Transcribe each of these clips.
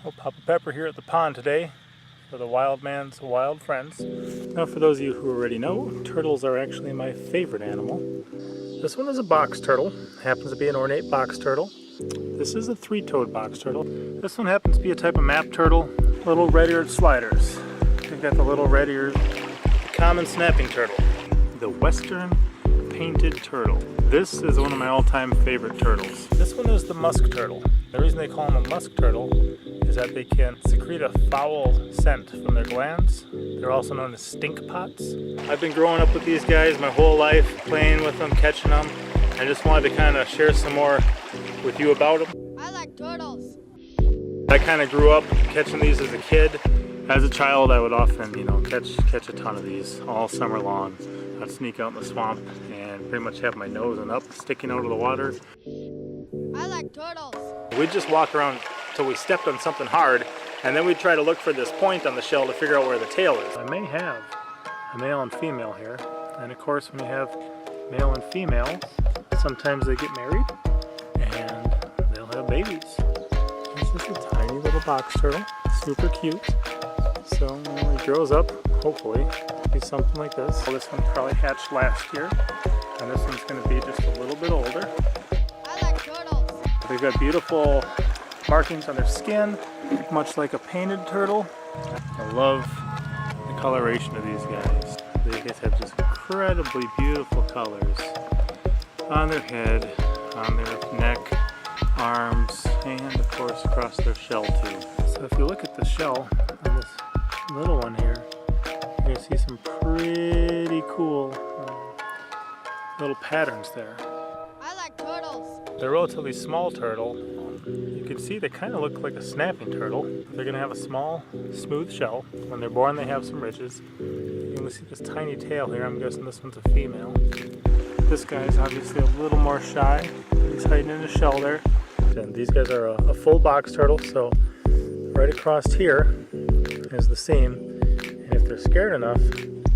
Well, Papa Pepper here at the pond today for the Wild Man's Wild Friends. Now, for those of you who already know, turtles are actually my favorite animal. This one is a box turtle. Happens to be an ornate box turtle. This is a three-toed box turtle. This one happens to be a type of map turtle, little red-eared sliders. We've got the little red-eared common snapping turtle, the western painted turtle. This is one of my all-time favorite turtles. This one is the musk turtle. The reason they call them a musk turtle is that they can secrete a foul scent from their glands. They're also known as stink pots. I've been growing up with these guys my whole life, playing with them, catching them. I just wanted to kind of share some more with you about them. I like turtles. I kind of grew up catching these as a kid. As a child, I would often, catch a ton of these all summer long. I'd sneak out in the swamp and pretty much have my nose and up sticking out of the water. I like turtles. We'd just walk around till we stepped on something hard, and then we'd try to look for this point on the shell to figure out where the tail is. I may have a male and female here, and of course when you have male and female, sometimes they get married and they'll have babies. This is a tiny little box turtle, super cute. So when he grows up, hopefully, be something like this. Well, this one probably hatched last year, and this one's going to be just a little bit older. I like turtles. They've got beautiful markings on their skin, much like a painted turtle. I love the coloration of these guys. These guys have just incredibly beautiful colors on their head, on their neck, arms, and of course across their shell too. So if you look at the shell on this little one here, you're going to see some pretty cool little patterns there. I like turtles. They're a relatively small turtle. You can see they kind of look like a snapping turtle. They're going to have a small, smooth shell. When they're born, they have some ridges. You can see this tiny tail here. I'm guessing this one's a female. This guy's obviously a little more shy. He's hiding in his shell there. And these guys are a full box turtle, so right across here is the seam. And if they're scared enough,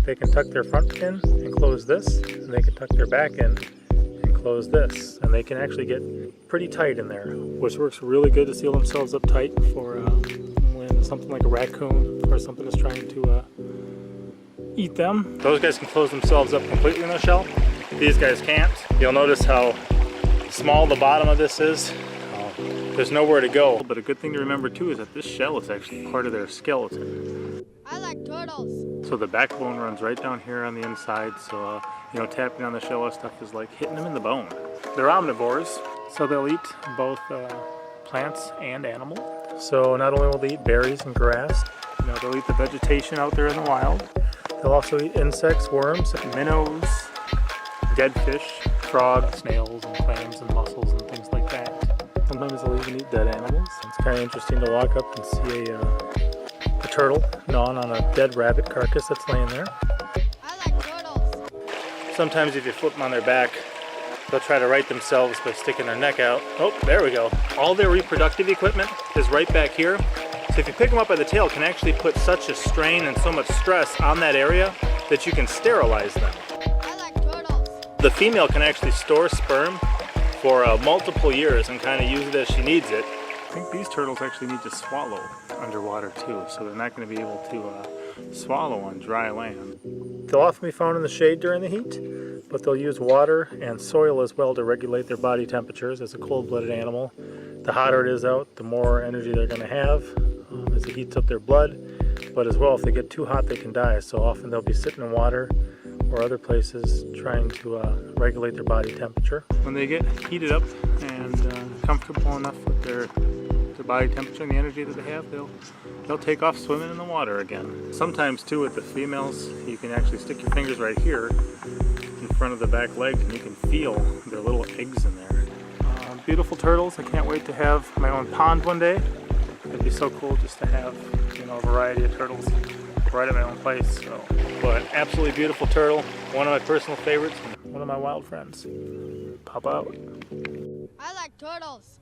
they can tuck their front fin and close this, and they can tuck their back in and close this, and they can actually get pretty tight in there, which works really good to seal themselves up tight for when something like a raccoon or something is trying to eat them. Those guys can close themselves up completely in the shell. These guys can't. You'll notice how small the bottom of this is. There's nowhere to go. But a good thing to remember too is that this shell is actually part of their skeleton. I like turtles. So the backbone runs right down here on the inside, so tapping on the shell and stuff is like hitting them in the bone. They're omnivores, so they'll eat both plants and animal. So not only will they eat berries and grass, they'll eat the vegetation out there in the wild. They'll also eat insects, worms, minnows, dead fish, frogs, snails, and clams and mussels and things like that. Sometimes they'll even eat dead animals. It's kind of interesting to walk up and see a turtle gnawing on a dead rabbit carcass that's laying there. I like turtles. Sometimes if you flip them on their back, they'll try to right themselves by sticking their neck out. Oh, there we go. All their reproductive equipment is right back here. So if you pick them up by the tail, it can actually put such a strain and so much stress on that area that you can sterilize them. I like turtles. The female can actually store sperm for multiple years and kind of use it as she needs it. I think these turtles actually need to swallow underwater too, so they're not going to be able to swallow on dry land. They'll often be found in the shade during the heat, but they'll use water and soil as well to regulate their body temperatures. As a cold-blooded animal, the hotter it is out, the more energy they're going to have as it heats up their blood. But as well, if they get too hot, they can die, so often they'll be sitting in water or other places trying to regulate their body temperature. When they get heated up and comfortable enough with their body temperature and the energy that they have, they'll take off swimming in the water again. Sometimes too with the females, you can actually stick your fingers right here in front of the back legs and you can feel their little eggs in there. Beautiful turtles. I can't wait to have my own pond one day. It'd be so cool just to have a variety of turtles right at my own place. But absolutely beautiful turtle, one of my personal favorites, one of my wild friends. Pop out. I like turtles.